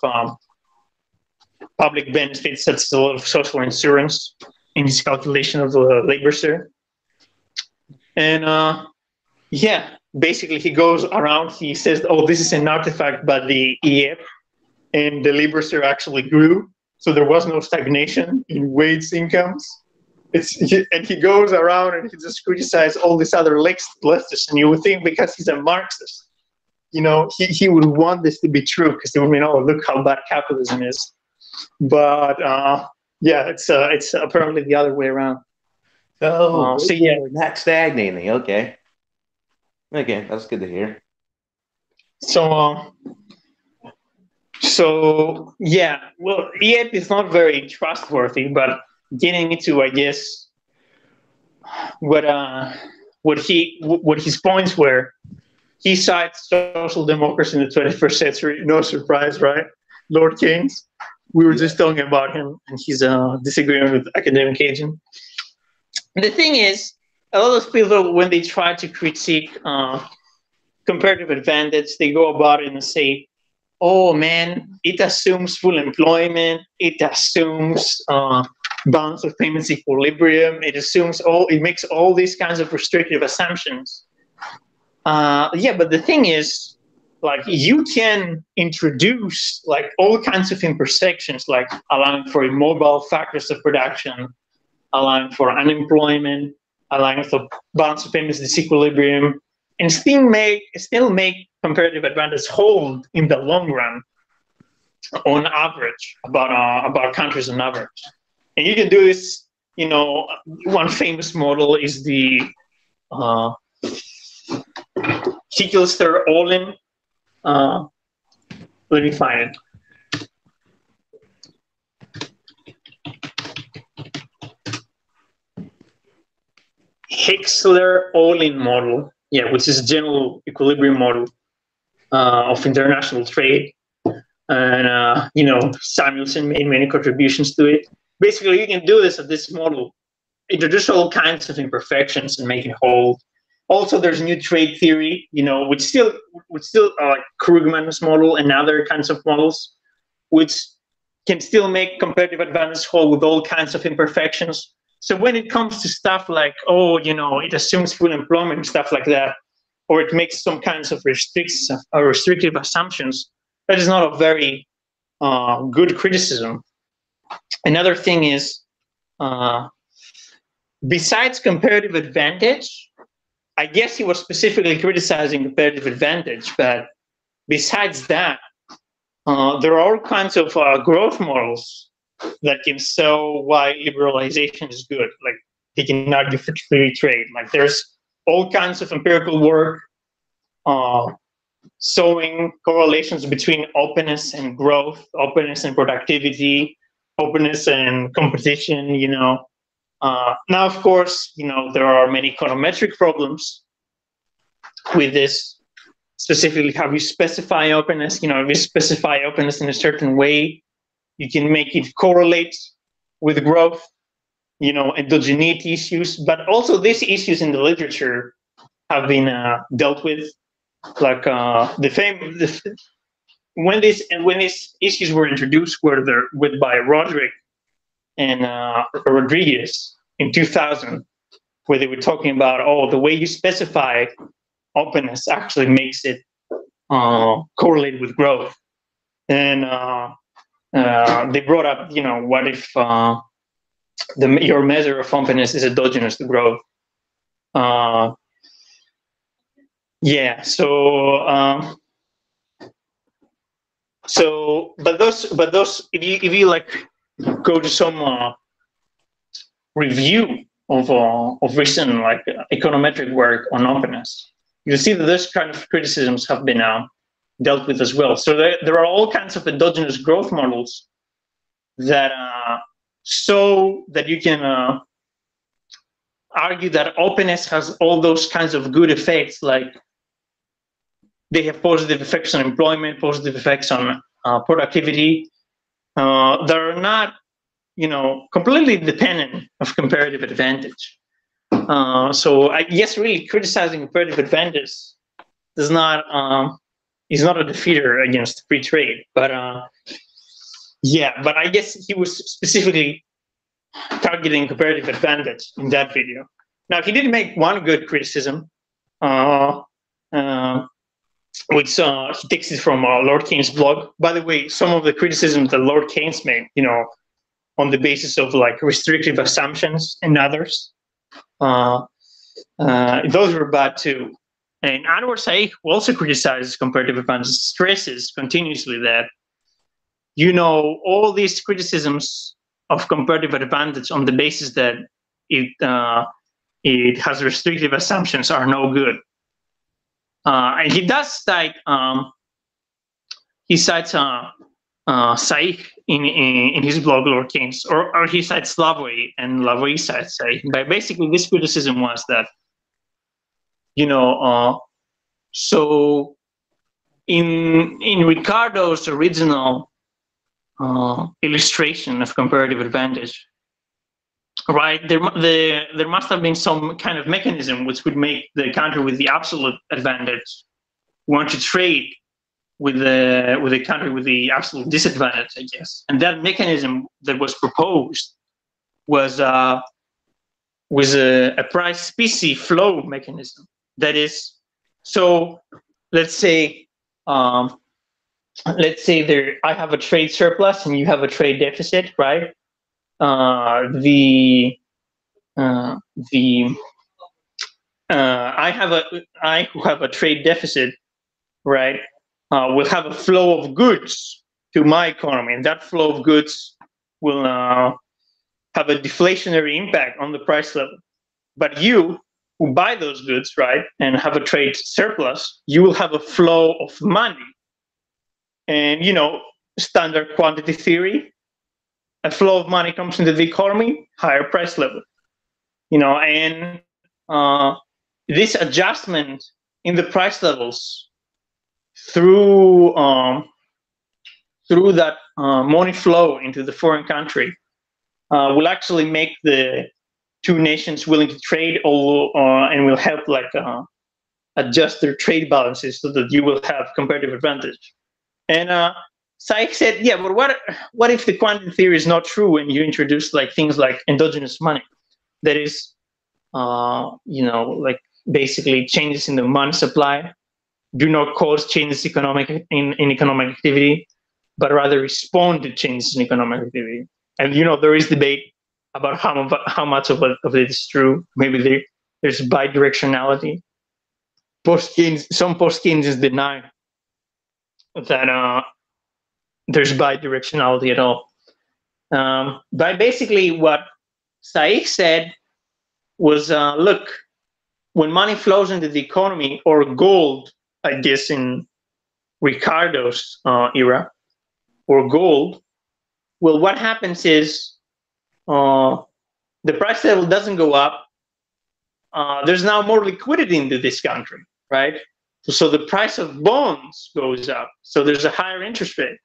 public benefits, such as a lot of social insurance in his calculation of the labor share. And basically he goes around, he says, this is an artifact by the IEP, and the labor share actually grew, so there was no stagnation in wage incomes. And he goes around and he just criticizes all these other leftists, and you would think because he's a Marxist, he would want this to be true, because they would mean, look how bad capitalism is. But it's apparently the other way around. Not stagnating. Okay, that's good to hear. Well, IEP is not very trustworthy, but getting into, I guess, what his points were, he cites social democracy in the 21st century. No surprise, right? Lord Keynes. We were just talking about him, and he's disagreeing with academic agent. The thing is, a lot of people, when they try to critique comparative advantage, they go about it and say, it assumes full employment, it assumes balance of payments equilibrium, it makes all these kinds of restrictive assumptions. But the thing is, like, you can introduce like all kinds of intersections, like allowing for immobile factors of production, allowing for unemployment, allowing for balance of payments disequilibrium, and still make comparative advantage hold in the long run, on average, about countries on average. And you can do this. One famous model is the Hickelsler-Ohlin. Let me find it. Hickelsler-Ohlin model, which is a general equilibrium model of international trade. And, Samuelson made many contributions to it. Basically, you can do this model, introduce all kinds of imperfections and make it whole. Also, there's new trade theory, which still like Krugman's model and other kinds of models, which can still make comparative advantage whole with all kinds of imperfections. So when it comes to stuff like, it assumes full employment and stuff like that, or it makes some kinds of restrictive assumptions, that is not a very good criticism. Another thing is, besides comparative advantage, I guess he was specifically criticizing comparative advantage, but besides that, there are all kinds of growth models that can show why liberalization is good. Like, they can argue for free trade. Like, there's all kinds of empirical work showing correlations between openness and growth, openness and productivity, openness and competition. Now, of course, there are many econometric problems with this, specifically how you specify openness. If you specify openness in a certain way, you can make it correlate with growth, endogeneity issues. But also these issues in the literature have been dealt with. Like when these issues were introduced, by Roderick and Rodriguez in 2000, where they were talking about, the way you specify openness actually makes it correlate with growth. And they brought up, what if your measure of openness is endogenous growth. Yeah. But those, if you like go to some review of recent like econometric work on openness, you'll see that those kind of criticisms have been dealt with as well. So there are all kinds of endogenous growth models that show that you can argue that openness has all those kinds of good effects, like they have positive effects on employment, positive effects on productivity, that are not, completely dependent of comparative advantage. So I guess really criticizing comparative advantage does not is not a defeater against free trade. But but I guess he was specifically targeting comparative advantage in that video. Now he did make one good criticism, which he takes it from Lord Keynes' blog. By the way, some of the criticisms that Lord Keynes made, on the basis of like restrictive assumptions and others, those were bad too. And Anwar Shaikh also criticizes comparative advantage, stresses continuously that, all these criticisms of comparative advantage on the basis that it has restrictive assumptions are no good. And he does cite Shaikh in his blog, Lord Keynes, or he cites Lavoie, and Lavoie cites Shaikh. But basically, this criticism was that, so in Ricardo's original illustration of comparative advantage, right, there must have been some kind of mechanism which would make the country with the absolute advantage want to trade with the country with the absolute disadvantage, I guess. And that mechanism that was proposed was a price specie flow mechanism. That is, so let's say I have a trade surplus and you have a trade deficit, right? I who have a trade deficit, right, will have a flow of goods to my economy, and that flow of goods will have a deflationary impact on the price level. But you who buy those goods, right, and have a trade surplus, you will have a flow of money. And, standard quantity theory, a flow of money comes into the economy, higher price level. And this adjustment in the price levels through that money flow into the foreign country will actually make the two nations willing to trade, and will help adjust their trade balances so that you will have comparative advantage. And Shaikh said, yeah, but what if the quantity theory is not true and you introduce things like endogenous money? That is, basically changes in the money supply do not cause changes in economic activity, but rather respond to changes in economic activity. And there is debate about how much of it is true. Maybe there's bidirectionality. Some post-Keynesians deny that there's bidirectionality at all. But basically, what Shaikh said was, look, when money flows into the economy, or gold, I guess in Ricardo's era, or gold, well, what happens is the price level doesn't go up. There's now more liquidity into this country, right? So the price of bonds goes up. So there's a higher interest rate.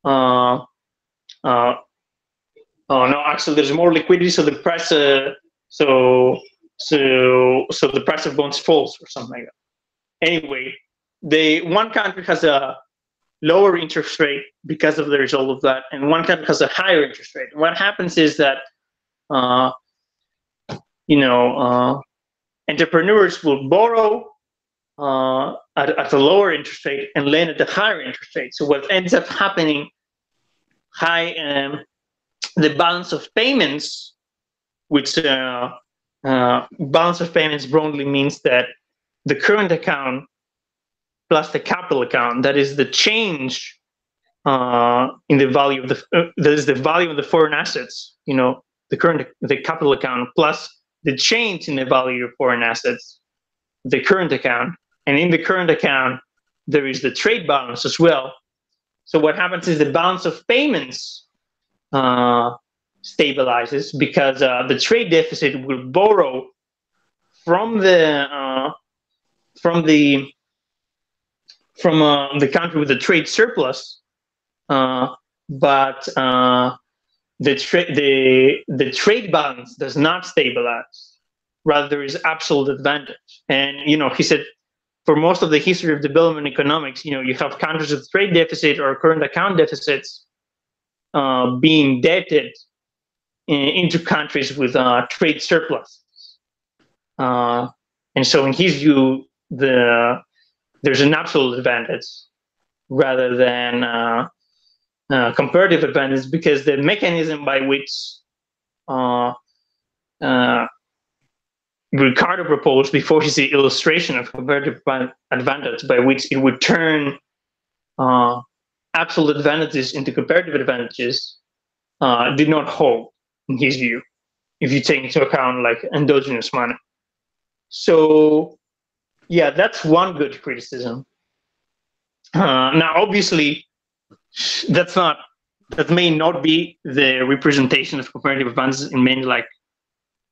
No, actually, there's more liquidity, so the price, so the price of bonds falls, or something like that. Anyway, one country has a lower interest rate because of the result of that, and one country has a higher interest rate. And what happens is that, entrepreneurs will borrow at a lower interest rate and lend at a higher interest rate. So what ends up happening, high the balance of payments, which balance of payments broadly means that the current account plus the capital account, that is the change in the value of that is the value of the foreign assets, the capital account plus the change in the value of foreign assets, the current account. And in the current account, there is the trade balance as well. So what happens is the balance of payments stabilizes because the trade deficit will borrow from the country with the trade surplus, but the trade balance does not stabilize. Rather, there is absolute advantage. And he said, for most of the history of development economics, you have countries with trade deficit or current account deficits being indebted into countries with trade surplus. And so, in his view, there's an absolute advantage rather than comparative advantage, because the mechanism by which Ricardo proposed before his illustration of comparative advantage, by which it would turn absolute advantages into comparative advantages, did not hold in his view, if you take into account like endogenous money. So yeah, that's one good criticism. Now, obviously, that may not be the representation of comparative advantages in many like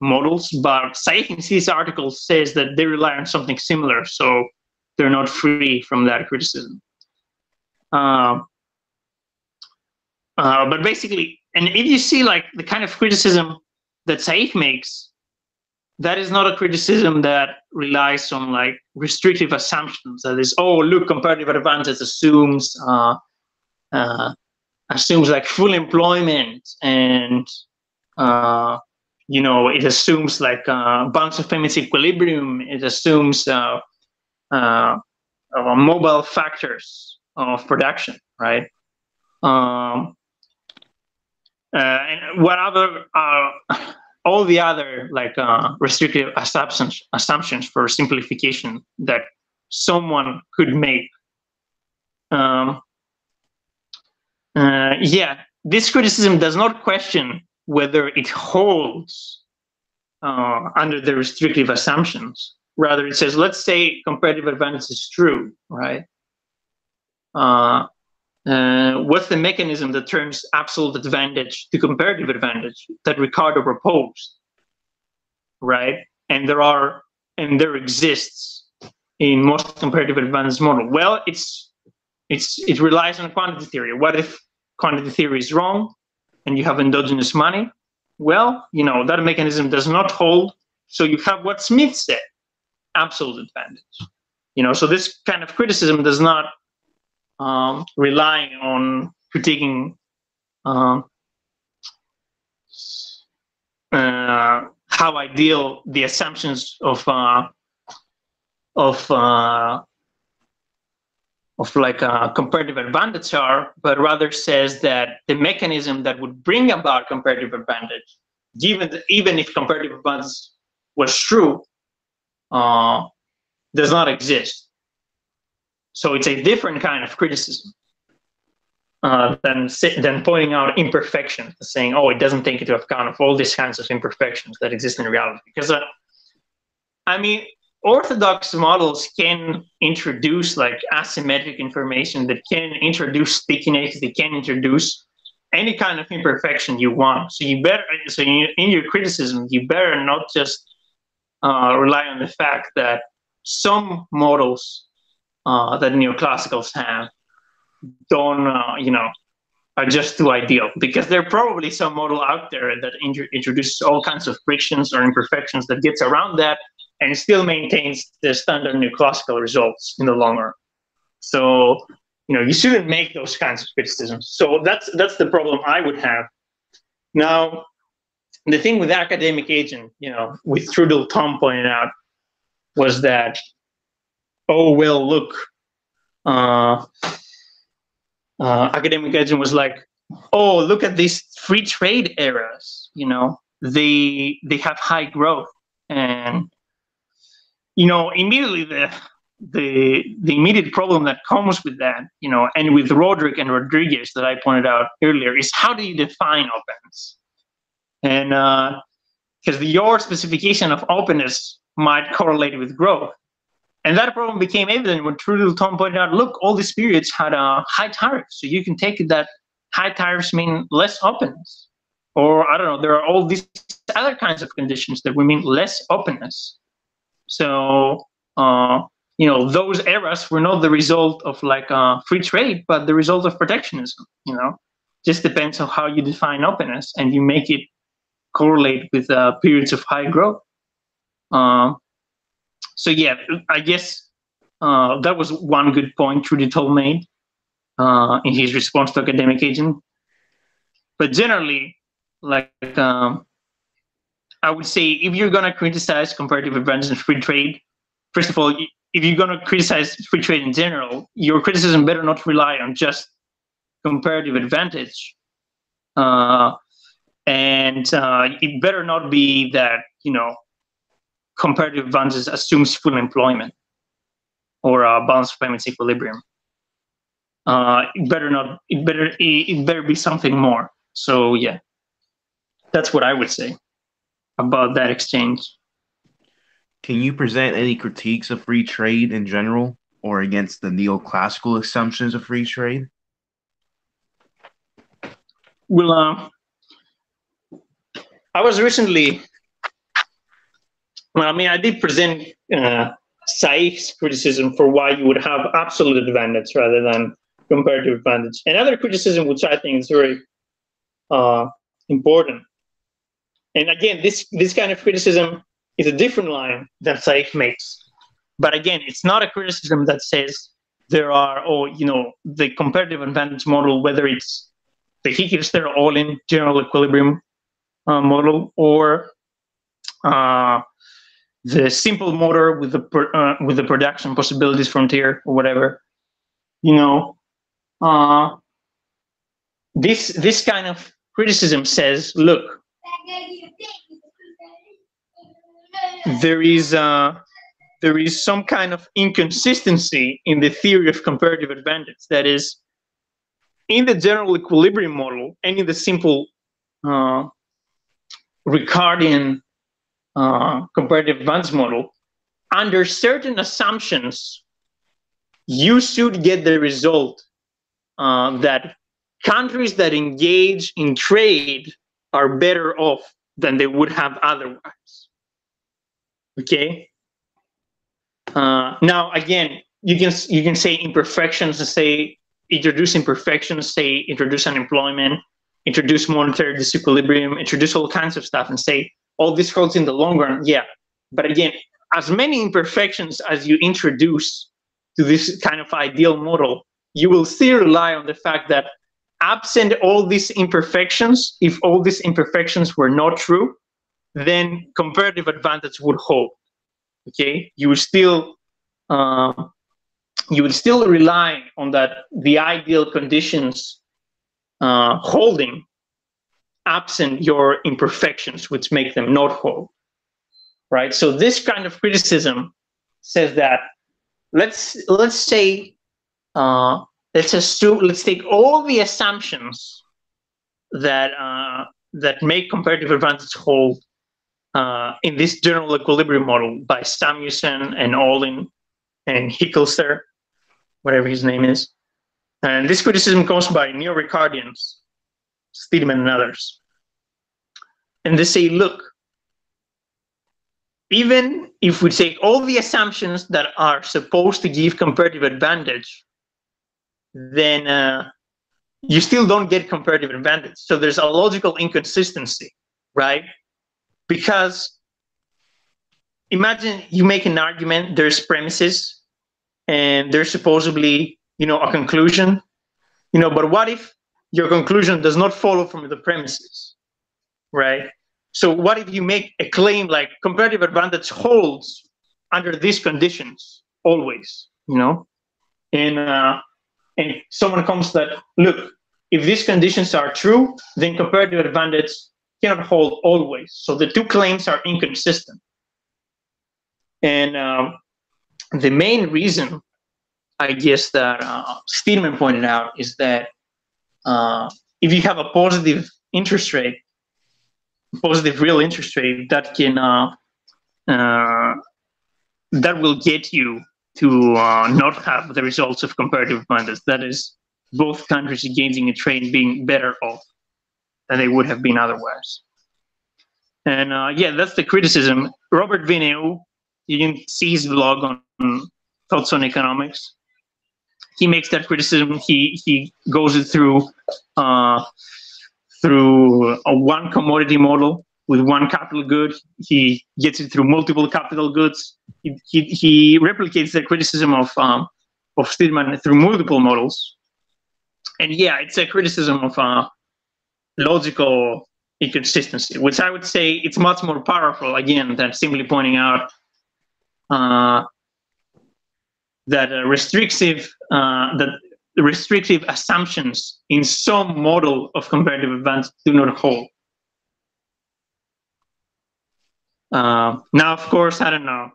models, but Saif in his article says that they rely on something similar, so they're not free from that criticism. But basically, and if you see like the kind of criticism that Saif makes, that is not a criticism that relies on like restrictive assumptions. That is, oh, look, comparative advantage assumes like full employment, and it assumes like balance of payments equilibrium. It assumes mobile factors of production, right? And what other all the other like restrictive assumptions for simplification that someone could make. Yeah, this criticism does not question whether it holds under the restrictive assumptions. Rather, it says, let's say comparative advantage is true, right? What's the mechanism that turns absolute advantage to comparative advantage that Ricardo proposed, right? And there exists in most comparative advantage model. Well, it relies on quantity theory. What if quantity theory is wrong and you have endogenous money? Well, that mechanism does not hold. So you have what Smith said, absolute advantage. So this kind of criticism does not rely on critiquing how ideal the assumptions of like comparative advantage are, but rather says that the mechanism that would bring about comparative advantage, even if comparative advantage was true, does not exist. So it's a different kind of criticism than pointing out imperfections, saying, oh, it doesn't take into account of all these kinds of imperfections that exist in reality. Because, orthodox models can introduce like asymmetric information, that can introduce stickiness, they can introduce any kind of imperfection you want. So in your criticism, you better not just rely on the fact that some models that neoclassicals have don't, are just too ideal, because there are probably some model out there that introduces all kinds of frictions or imperfections that gets around that and still maintains the standard neoclassical results in the long run. So, you shouldn't make those kinds of criticisms. So that's the problem I would have. Now, the thing with academic agent, with Trudel Tom pointed out, was that, oh, well, look, academic agent was like, oh, look at these free trade eras, they have high growth. And immediately the immediate problem that comes with that, and with Roderick and Rodriguez that I pointed out earlier, is how do you define openness? And because your specification of openness might correlate with growth. And that problem became evident when True Little Tom pointed out, look, all these periods had high tariffs. So you can take it that high tariffs mean less openness. Or, I don't know, there are all these other kinds of conditions that would mean less openness. So, those eras were not the result of free trade, but the result of protectionism, Just depends on how you define openness, and you make it correlate with periods of high growth. So yeah, I guess that was one good point Trudy Toll made in his response to Academic Agent. But generally, I would say, if you're going to criticize comparative advantage in free trade, first of all, if you're going to criticize free trade in general, your criticism better not rely on just comparative advantage. And it better not be that, comparative advantage assumes full employment or a balance of payments equilibrium. It better be something more. So yeah, that's what I would say about that exchange. Can you present any critiques of free trade in general or against the neoclassical assumptions of free trade? Well, I was recently, I did present Saif's criticism for why you would have absolute advantage rather than comparative advantage. Another criticism, which I think is very important. And again, this kind of criticism is a different line than Saif makes. But again, it's not a criticism that says there are, the comparative advantage model, whether it's the Hickelster all-in general equilibrium model, or the simple motor with the production possibilities frontier, or whatever. This kind of criticism says, look, there is some kind of inconsistency in the theory of comparative advantage. That is, in the general equilibrium model and in the simple Ricardian comparative advantage model, under certain assumptions, you should get the result that countries that engage in trade are better off than they would have otherwise. Okay. Now, again, you can say imperfections, and say introduce imperfections, say introduce unemployment, introduce monetary disequilibrium, introduce all kinds of stuff, and say all this holds in the long run. Yeah, but again, as many imperfections as you introduce to this kind of ideal model, you will still rely on the fact that absent all these imperfections, if all these imperfections were not true, then comparative advantage would hold. Okay, you would still rely on that, the ideal conditions holding, absent your imperfections, which make them not hold. Right. So this kind of criticism says that let's take all the assumptions that make comparative advantage hold in this general equilibrium model by Samuelson and Olin and Hickelster, whatever his name is. And this criticism comes by neo-Ricardians, Steedman and others. And they say, look, even if we take all the assumptions that are supposed to give comparative advantage, then you still don't get comparative advantage. So there's a logical inconsistency, right? Because imagine you make an argument, there's premises, and there's supposedly, a conclusion, but what if your conclusion does not follow from the premises, right? So what if you make a claim like comparative advantage holds under these conditions always, and someone comes that, look, if these conditions are true, then comparative advantage cannot hold always. So the two claims are inconsistent. And the main reason, I guess, that Steedman pointed out is that if you have a positive interest rate, positive real interest rate, that can that will get you to not have the results of comparative advantage. That is, both countries engaging in trade being better off than they would have been otherwise. And yeah, that's the criticism. Robert Vineu, you can see his blog on Thoughts on Economics. He makes that criticism. He goes it through a one commodity model with one capital good. He gets it through multiple capital goods. He replicates the criticism of Steedman through multiple models. And yeah, it's a criticism of logical inconsistency, which I would say it's much more powerful, again, than simply pointing out that restrictive assumptions in some model of comparative advantage do not hold. Now, of course, I don't know.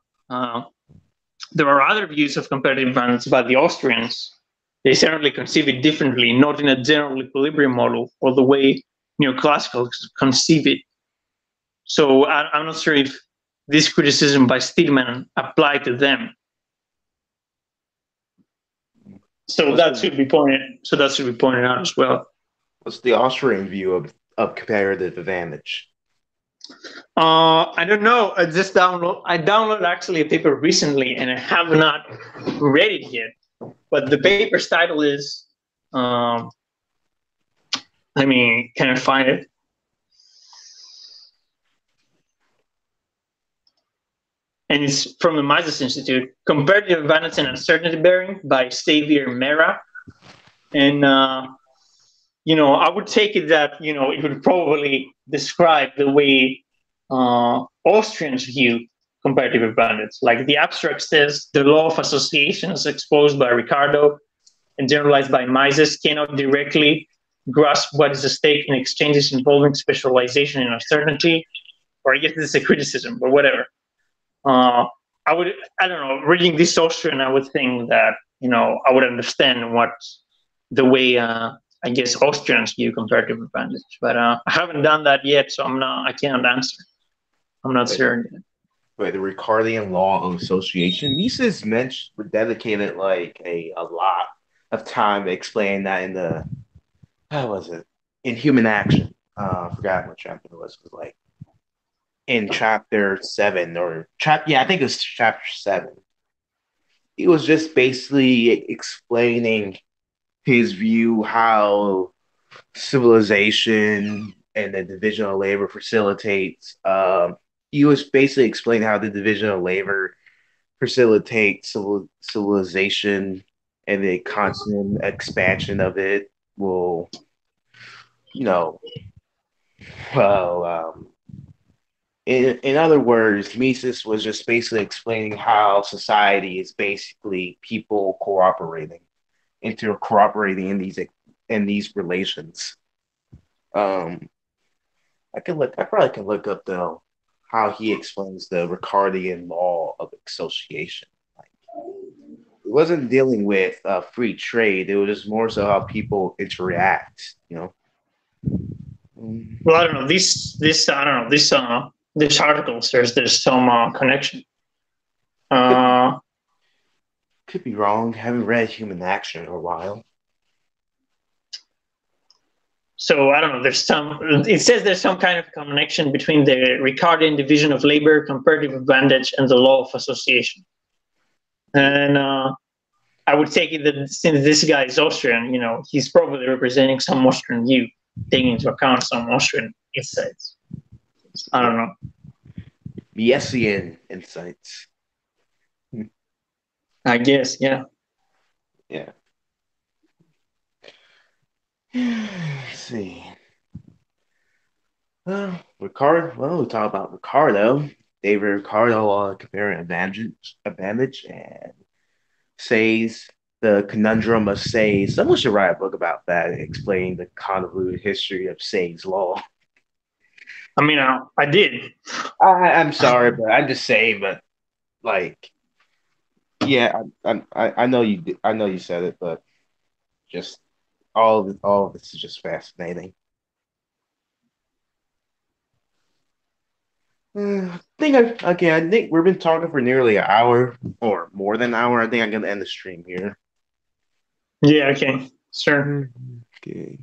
There are other views of comparative advantage by the Austrians. They certainly conceive it differently, not in a general equilibrium model or the way neoclassicals conceive it. So I'm not sure if this criticism by Steedman applied to them. So that should be pointed out as well. What's the Austrian view of comparative advantage? I don't know. I downloaded actually a paper recently, and I have not read it yet. But the paper's title is, can I find it? And it's from the Mises Institute, Comparative Advantage and Uncertainty Bearing by Xavier Mera. And, I would take it that, it would probably describe the way Austrians view comparative advantage. Like the abstract says, the law of association as exposed by Ricardo and generalized by Mises cannot directly grasp what is at stake in exchanges involving specialization and uncertainty. Or I guess this is a criticism, but whatever. I don't know, reading this Austrian, I would think that, I would understand what the way, I guess, Austrians view comparative advantage. But I haven't done that yet, so I can't answer. I'm not sure. Wait, the Ricardian law of association. Mises dedicated like a lot of time explaining that in the, how was it? In Human Action. I forgot what chapter it was. It was like in chapter 7 I think it was chapter 7. He was just basically explaining his view how civilization and the division of labor facilitates. He was basically explaining how the division of labor facilitates civilization, and the constant expansion of it will, in other words, Mises was just basically explaining how society is basically people cooperating in these relations. I probably can look up though how he explains the Ricardian law of association. Like, it wasn't dealing with free trade; it was just more so how people interact. Well, I don't know. This article says there's some connection. Could be wrong. Haven't read Human Action in a while. So I don't know. It says there's some kind of connection between the Ricardian division of labor, comparative advantage, and the law of association. And I would take it that since this guy is Austrian, he's probably representing some Austrian view, taking into account some Austrian insights. I don't know. Miesian insights. I guess, yeah. Yeah. Let's see. We talk about Ricardo. David Ricardo comparing advantage and says The Conundrum of Say's. Someone should write a book about that, explaining the convoluted history of Say's law. I mean, I did. I'm sorry, but I'm just saying, but like, yeah, I know you I know you said it, but just all of this is just fascinating. I think we've been talking for nearly an hour or more than an hour. I think I'm gonna end the stream here. Yeah, okay, sure. Okay.